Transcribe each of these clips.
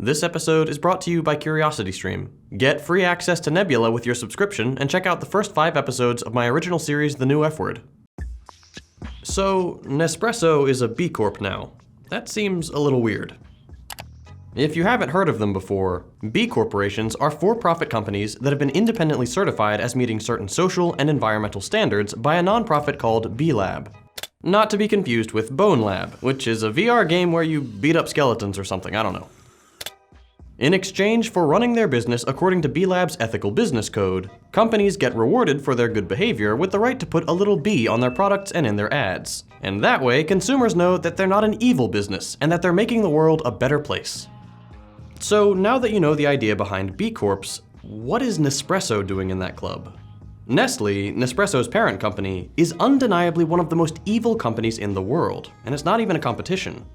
This episode is brought to you by CuriosityStream. Get free access to Nebula with your subscription and check out the first 5 episodes of my original series, The New F Word. So, Nespresso is a B Corp now. That seems a little weird. If you haven't heard of them before, B corporations are for-profit companies that have been independently certified as meeting certain social and environmental standards by a nonprofit called B Lab. Not to be confused with Bone Lab, which is a VR game where you beat up skeletons or something, I don't know. In exchange for running their business according to B Lab's ethical business code, companies get rewarded for their good behavior with the right to put a little B on their products and in their ads. And that way, consumers know that they're not an evil business and that they're making the world a better place. So now that you know the idea behind B Corps, what is Nespresso doing in that club? Nestle, Nespresso's parent company, is undeniably one of the most evil companies in the world, and it's not even a competition.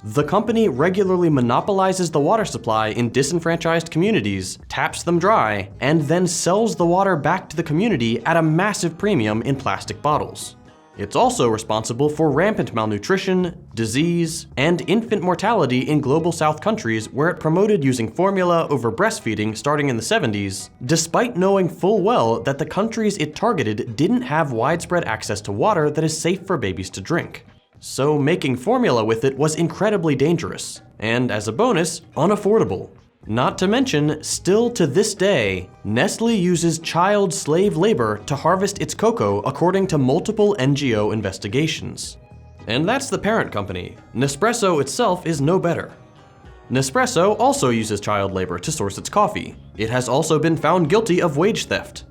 The company regularly monopolizes the water supply in disenfranchised communities, taps them dry, and then sells the water back to the community at a massive premium in plastic bottles. It's also responsible for rampant malnutrition, disease, and infant mortality in global South countries where it promoted using formula over breastfeeding starting in the 70s, despite knowing full well that the countries it targeted didn't have widespread access to water that is safe for babies to drink. So making formula with it was incredibly dangerous, and as a bonus, unaffordable. Not to mention, still to this day, Nestle uses child slave labor to harvest its cocoa according to multiple NGO investigations. And that's the parent company. Nespresso itself is no better. Nespresso also uses child labor to source its coffee. It has also been found guilty of wage theft.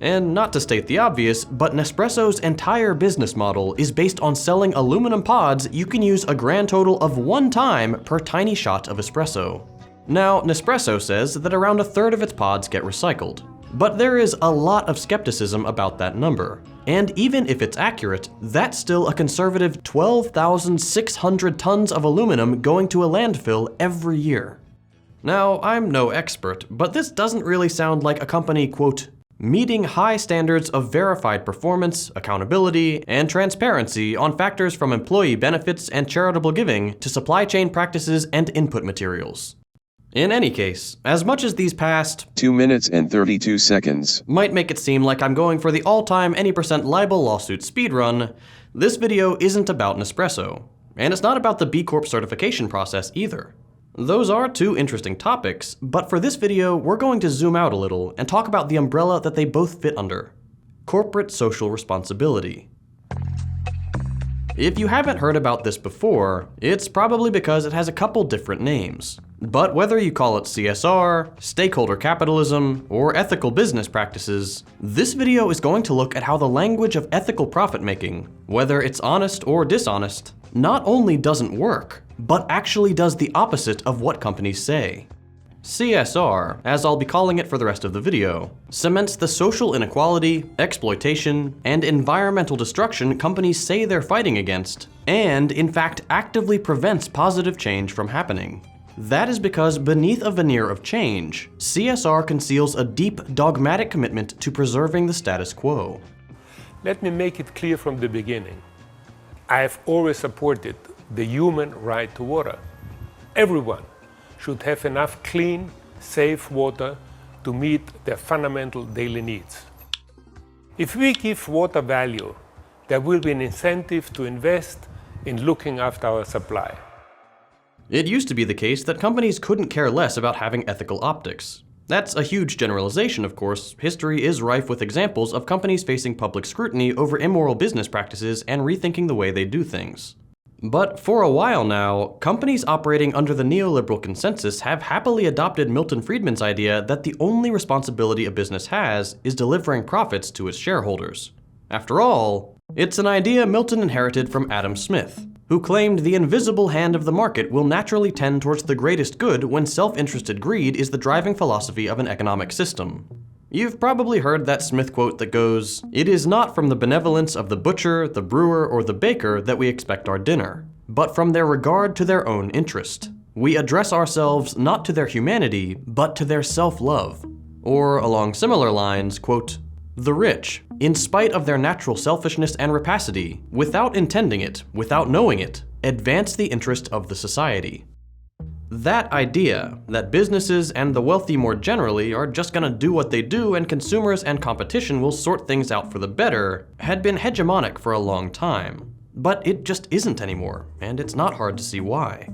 And not to state the obvious, but Nespresso's entire business model is based on selling aluminum pods you can use a grand total of 1 time per tiny shot of espresso. Now, Nespresso says that around 1/3 of its pods get recycled. But there is a lot of skepticism about that number. And even if it's accurate, that's still a conservative 12,600 tons of aluminum going to a landfill every year. Now, I'm no expert, but this doesn't really sound like a company, quote, meeting high standards of verified performance, accountability, and transparency on factors from employee benefits and charitable giving to supply chain practices and input materials. In any case, as much as these past 2 minutes and 32 seconds might make it seem like I'm going for the all-time any percent libel lawsuit speedrun, this video isn't about Nespresso, and it's not about the B Corp certification process either. Those are 2 interesting topics, but for this video, we're going to zoom out a little and talk about the umbrella that they both fit under: corporate social responsibility. If you haven't heard about this before, it's probably because it has a couple different names. But whether you call it CSR, stakeholder capitalism, or ethical business practices, this video is going to look at how the language of ethical profit-making, whether it's honest or dishonest, not only doesn't work, but actually does the opposite of what companies say. CSR, as I'll be calling it for the rest of the video, cements the social inequality, exploitation, and environmental destruction companies say they're fighting against, and in fact actively prevents positive change from happening. That is because beneath a veneer of change, CSR conceals a deep dogmatic commitment to preserving the status quo. Let me make it clear from the beginning. I have always supported the human right to water. Everyone should have enough clean, safe water to meet their fundamental daily needs. If we give water value, there will be an incentive to invest in looking after our supply. It used to be the case that companies couldn't care less about having ethical optics. That's a huge generalization, of course. History is rife with examples of companies facing public scrutiny over immoral business practices and rethinking the way they do things. But for a while now, companies operating under the neoliberal consensus have happily adopted Milton Friedman's idea that the only responsibility a business has is delivering profits to its shareholders. After all, it's an idea Milton inherited from Adam Smith, who claimed the invisible hand of the market will naturally tend towards the greatest good when self-interested greed is the driving philosophy of an economic system. You've probably heard that Smith quote that goes, "It is not from the benevolence of the butcher, the brewer, or the baker that we expect our dinner, but from their regard to their own interest. We address ourselves not to their humanity, but to their self-love." Or along similar lines, quote, "The rich, in spite of their natural selfishness and rapacity, without intending it, without knowing it, advance the interest of the society." That idea, that businesses and the wealthy more generally are just gonna do what they do and consumers and competition will sort things out for the better, had been hegemonic for a long time. But it just isn't anymore, and it's not hard to see why.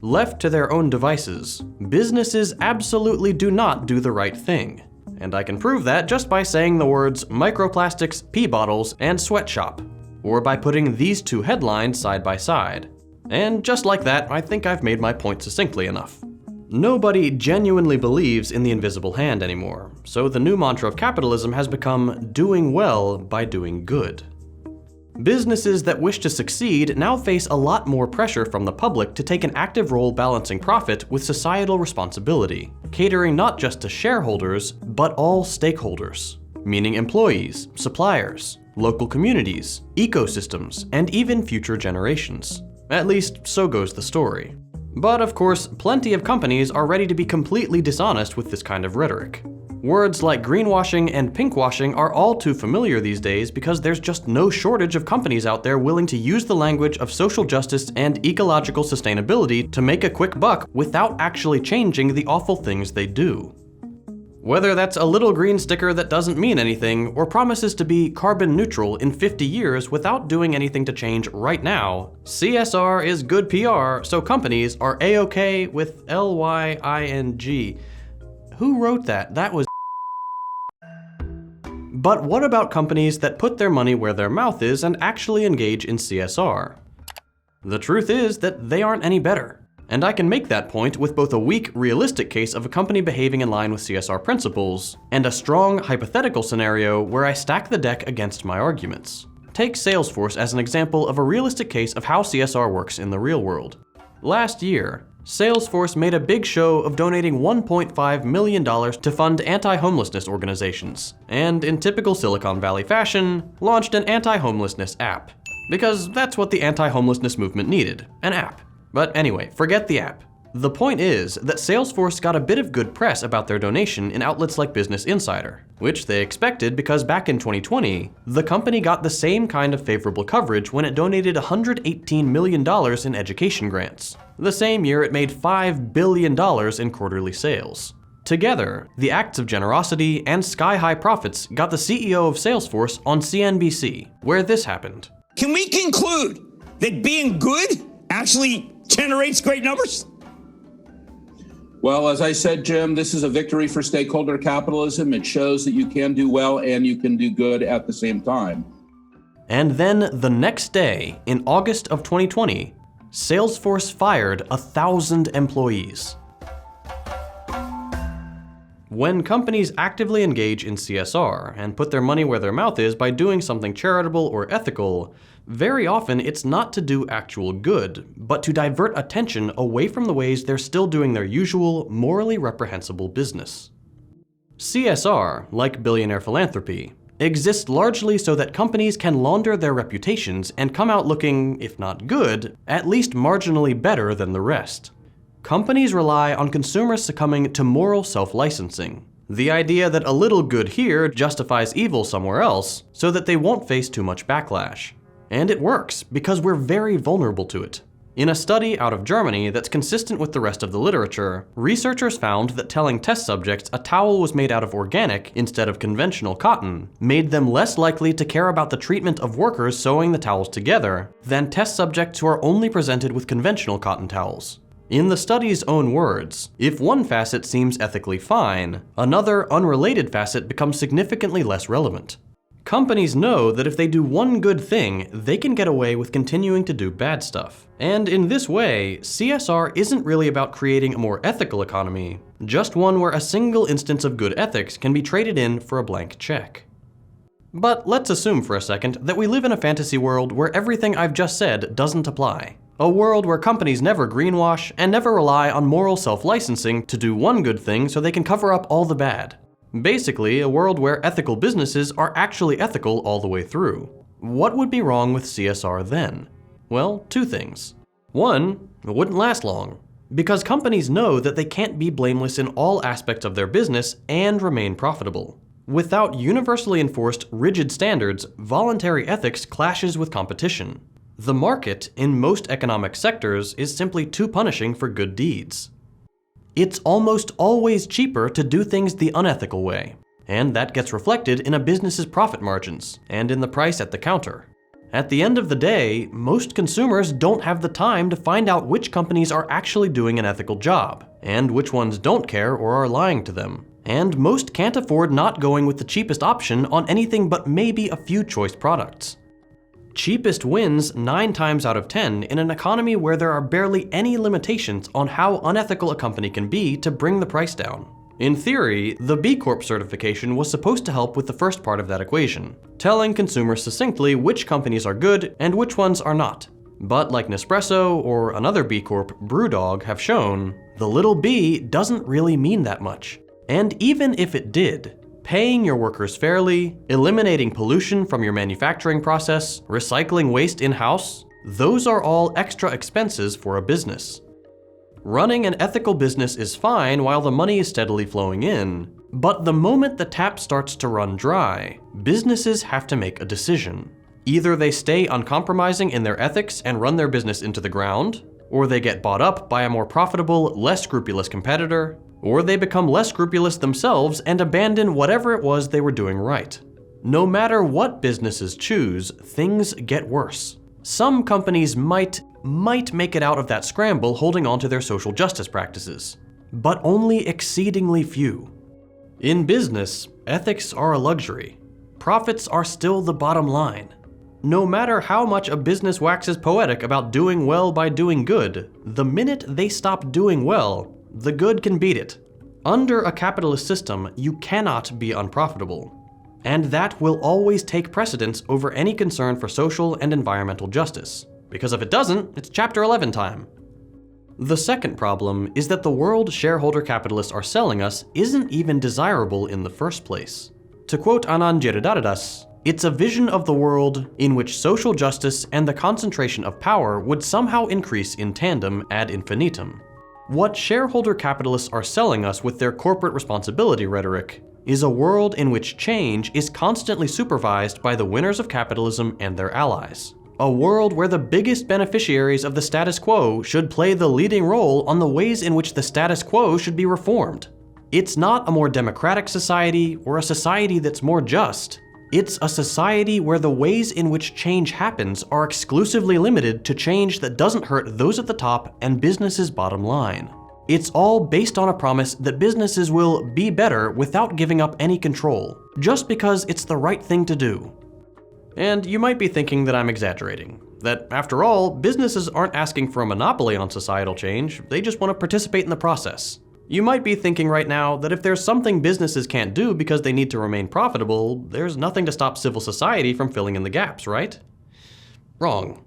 Left to their own devices, businesses absolutely do not do the right thing. And I can prove that just by saying the words microplastics, pee bottles, and sweatshop, or by putting these two headlines side by side. And just like that, I think I've made my point succinctly enough. Nobody genuinely believes in the invisible hand anymore, so the new mantra of capitalism has become doing well by doing good. Businesses that wish to succeed now face a lot more pressure from the public to take an active role balancing profit with societal responsibility, catering not just to shareholders, but all stakeholders, meaning employees, suppliers, local communities, ecosystems, and even future generations. At least, so goes the story. But of course, plenty of companies are ready to be completely dishonest with this kind of rhetoric. Words like greenwashing and pinkwashing are all too familiar these days because there's just no shortage of companies out there willing to use the language of social justice and ecological sustainability to make a quick buck without actually changing the awful things they do. Whether that's a little green sticker that doesn't mean anything, or promises to be carbon neutral in 50 years without doing anything to change right now, CSR is good PR, so companies are A-OK with Lying. Who wrote that? That was But what about companies that put their money where their mouth is and actually engage in CSR? The truth is that they aren't any better. And I can make that point with both a weak, realistic case of a company behaving in line with CSR principles, and a strong, hypothetical scenario where I stack the deck against my arguments. Take Salesforce as an example of a realistic case of how CSR works in the real world. Last year, Salesforce made a big show of donating $1.5 million to fund anti-homelessness organizations, and in typical Silicon Valley fashion, launched an anti-homelessness app. Because that's what the anti-homelessness movement needed, an app. But anyway, forget the app. The point is that Salesforce got a bit of good press about their donation in outlets like Business Insider, which they expected because back in 2020, the company got the same kind of favorable coverage when it donated $118 million in education grants, the same year it made $5 billion in quarterly sales. Together, the acts of generosity and sky-high profits got the CEO of Salesforce on CNBC, where this happened. Can we conclude that being good actually generates great numbers? Well, as I said, Jim, this is a victory for stakeholder capitalism. It shows that you can do well and you can do good at the same time. And then the next day, in August of 2020, Salesforce fired 1,000 employees. When companies actively engage in CSR and put their money where their mouth is by doing something charitable or ethical, very often it's not to do actual good, but to divert attention away from the ways they're still doing their usual, morally reprehensible business. CSR, like Billionaire Philanthropy, exists largely so that companies can launder their reputations and come out looking, if not good, at least marginally better than the rest. Companies rely on consumers succumbing to moral self-licensing, the idea that a little good here justifies evil somewhere else, so that they won't face too much backlash. And it works, because we're very vulnerable to it. In a study out of Germany that's consistent with the rest of the literature, researchers found that telling test subjects a towel was made out of organic instead of conventional cotton made them less likely to care about the treatment of workers sewing the towels together than test subjects who are only presented with conventional cotton towels. In the study's own words, if one facet seems ethically fine, another unrelated facet becomes significantly less relevant. Companies know that if they do one good thing, they can get away with continuing to do bad stuff. And in this way, CSR isn't really about creating a more ethical economy, just one where a single instance of good ethics can be traded in for a blank check. But let's assume for a second that we live in a fantasy world where everything I've just said doesn't apply. A world where companies never greenwash and never rely on moral self-licensing to do one good thing so they can cover up all the bad. Basically, a world where ethical businesses are actually ethical all the way through. What would be wrong with CSR then? Well, two things. One, it wouldn't last long, because companies know that they can't be blameless in all aspects of their business and remain profitable. Without universally enforced, rigid standards, voluntary ethics clashes with competition. The market, in most economic sectors, is simply too punishing for good deeds. It's almost always cheaper to do things the unethical way, and that gets reflected in a business's profit margins and in the price at the counter. At the end of the day, most consumers don't have the time to find out which companies are actually doing an ethical job, and which ones don't care or are lying to them. And most can't afford not going with the cheapest option on anything but maybe a few choice products. Cheapest wins 9 times out of 10 in an economy where there are barely any limitations on how unethical a company can be to bring the price down. In theory, the B Corp certification was supposed to help with the first part of that equation, telling consumers succinctly which companies are good and which ones are not. But like Nespresso or another B Corp, Brewdog, have shown, the little b doesn't really mean that much. And even if it did, paying your workers fairly, eliminating pollution from your manufacturing process, recycling waste in-house, those are all extra expenses for a business. Running an ethical business is fine while the money is steadily flowing in, but the moment the tap starts to run dry, businesses have to make a decision. Either they stay uncompromising in their ethics and run their business into the ground, or they get bought up by a more profitable, less scrupulous competitor, or they become less scrupulous themselves and abandon whatever it was they were doing right. No matter what businesses choose, things get worse. Some companies might make it out of that scramble holding on to their social justice practices, but only exceedingly few. In business, ethics are a luxury. Profits are still the bottom line. No matter how much a business waxes poetic about doing well by doing good, the minute they stop doing well, the good can beat it. Under a capitalist system, you cannot be unprofitable. And that will always take precedence over any concern for social and environmental justice. Because if it doesn't, it's Chapter 11 time. The second problem is that the world shareholder capitalists are selling us isn't even desirable in the first place. To quote Anand Giridharadas, it's a vision of the world in which social justice and the concentration of power would somehow increase in tandem ad infinitum. What shareholder capitalists are selling us with their corporate responsibility rhetoric is a world in which change is constantly supervised by the winners of capitalism and their allies. A world where the biggest beneficiaries of the status quo should play the leading role on the ways in which the status quo should be reformed. It's not a more democratic society or a society that's more just. It's a society where the ways in which change happens are exclusively limited to change that doesn't hurt those at the top and businesses' bottom line. It's all based on a promise that businesses will be better without giving up any control, just because it's the right thing to do. And you might be thinking that I'm exaggerating, that after all, businesses aren't asking for a monopoly on societal change, they just want to participate in the process. You might be thinking right now that if there's something businesses can't do because they need to remain profitable, there's nothing to stop civil society from filling in the gaps, right? Wrong.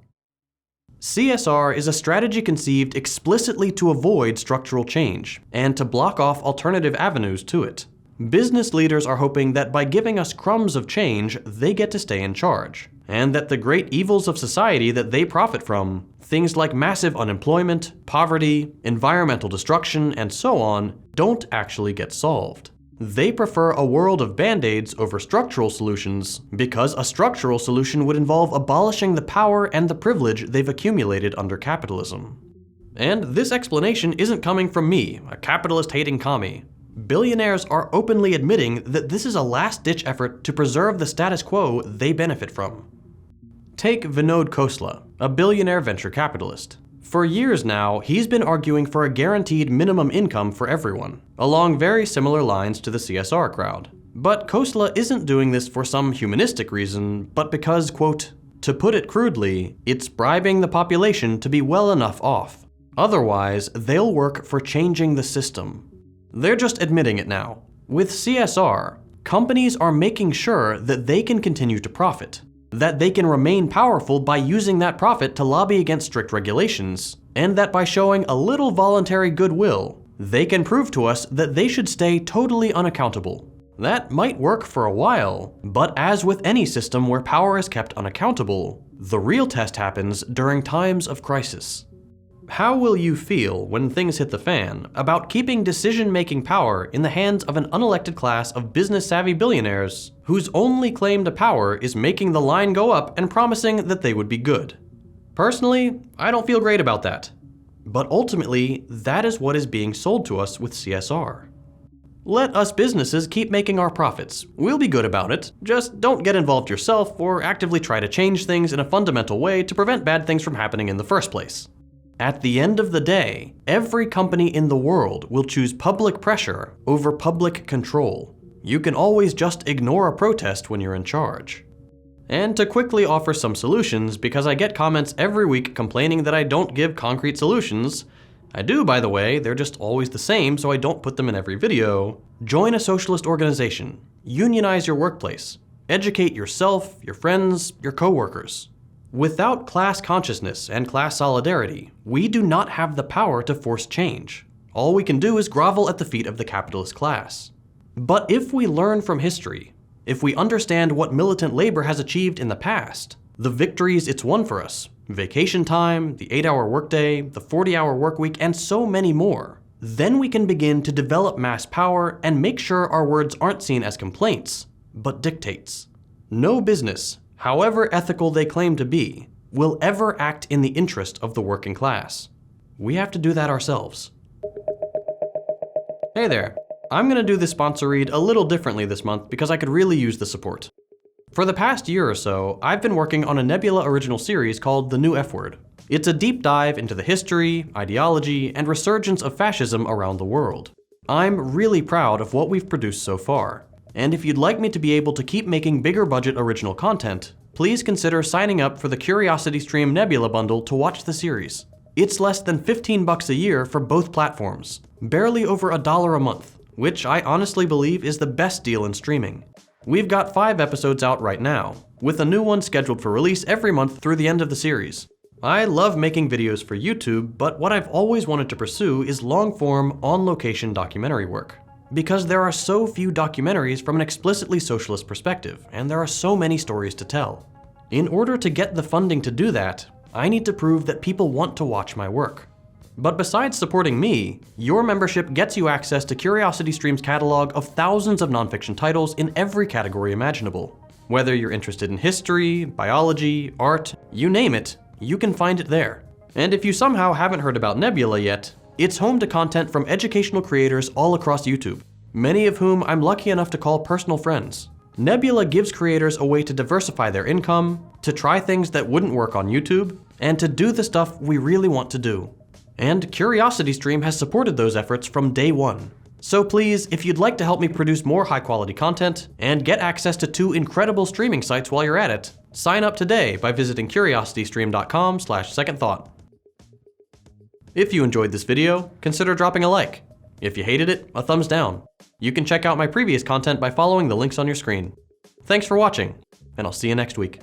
CSR is a strategy conceived explicitly to avoid structural change and to block off alternative avenues to it. Business leaders are hoping that by giving us crumbs of change, they get to stay in charge, and that the great evils of society that they profit from, things like massive unemployment, poverty, environmental destruction, and so on, don't actually get solved. They prefer a world of band-aids over structural solutions because a structural solution would involve abolishing the power and the privilege they've accumulated under capitalism. And this explanation isn't coming from me, a capitalist-hating commie. Billionaires are openly admitting that this is a last-ditch effort to preserve the status quo they benefit from. Take Vinod Khosla, a billionaire venture capitalist. For years now, he's been arguing for a guaranteed minimum income for everyone, along very similar lines to the CSR crowd. But Khosla isn't doing this for some humanistic reason, but because, quote, to put it crudely, it's bribing the population to be well enough off. Otherwise, they'll work for changing the system. They're just admitting it now. With CSR, companies are making sure that they can continue to profit, that they can remain powerful by using that profit to lobby against strict regulations, and that by showing a little voluntary goodwill, they can prove to us that they should stay totally unaccountable. That might work for a while, but as with any system where power is kept unaccountable, the real test happens during times of crisis. How will you feel when things hit the fan about keeping decision-making power in the hands of an unelected class of business-savvy billionaires whose only claim to power is making the line go up and promising that they would be good? Personally, I don't feel great about that. But ultimately, that is what is being sold to us with CSR. Let us businesses keep making our profits. We'll be good about it. Just don't get involved yourself or actively try to change things in a fundamental way to prevent bad things from happening in the first place. At the end of the day, every company in the world will choose public pressure over public control. You can always just ignore a protest when you're in charge. And to quickly offer some solutions, because I get comments every week complaining that I don't give concrete solutions. I do, by the way, they're just always the same, so I don't put them in every video. Join a socialist organization. Unionize your workplace. Educate yourself, your friends, your coworkers. Without class consciousness and class solidarity, we do not have the power to force change. All we can do is grovel at the feet of the capitalist class. But if we learn from history, if we understand what militant labor has achieved in the past, the victories it's won for us, vacation time, the 8-hour workday, the 40-hour workweek, and so many more, then we can begin to develop mass power and make sure our words aren't seen as complaints, but dictates. No business, however ethical they claim to be, will ever act in the interest of the working class. We have to do that ourselves. Hey there. I'm gonna do this sponsor read a little differently this month because I could really use the support. For the past year or so, I've been working on a Nebula original series called The New F-Word. It's a deep dive into the history, ideology, and resurgence of fascism around the world. I'm really proud of what we've produced so far, and if you'd like me to be able to keep making bigger budget original content, please consider signing up for the CuriosityStream Nebula bundle to watch the series. It's less than $15 a year for both platforms, barely over $1 a month, which I honestly believe is the best deal in streaming. We've got 5 episodes out right now, with a new one scheduled for release every month through the end of the series. I love making videos for YouTube, but what I've always wanted to pursue is long-form, on-location documentary work. Because there are so few documentaries from an explicitly socialist perspective, and there are so many stories to tell. In order to get the funding to do that, I need to prove that people want to watch my work. But besides supporting me, your membership gets you access to CuriosityStream's catalog of thousands of nonfiction titles in every category imaginable. Whether you're interested in history, biology, art, you name it, you can find it there. And if you somehow haven't heard about Nebula yet, it's home to content from educational creators all across YouTube, many of whom I'm lucky enough to call personal friends. Nebula gives creators a way to diversify their income, to try things that wouldn't work on YouTube, and to do the stuff we really want to do. And CuriosityStream has supported those efforts from day one. So please, if you'd like to help me produce more high-quality content and get access to 2 incredible streaming sites while you're at it, sign up today by visiting curiositystream.com/secondthought. If you enjoyed this video, consider dropping a like. If you hated it, a thumbs down. You can check out my previous content by following the links on your screen. Thanks for watching, and I'll see you next week.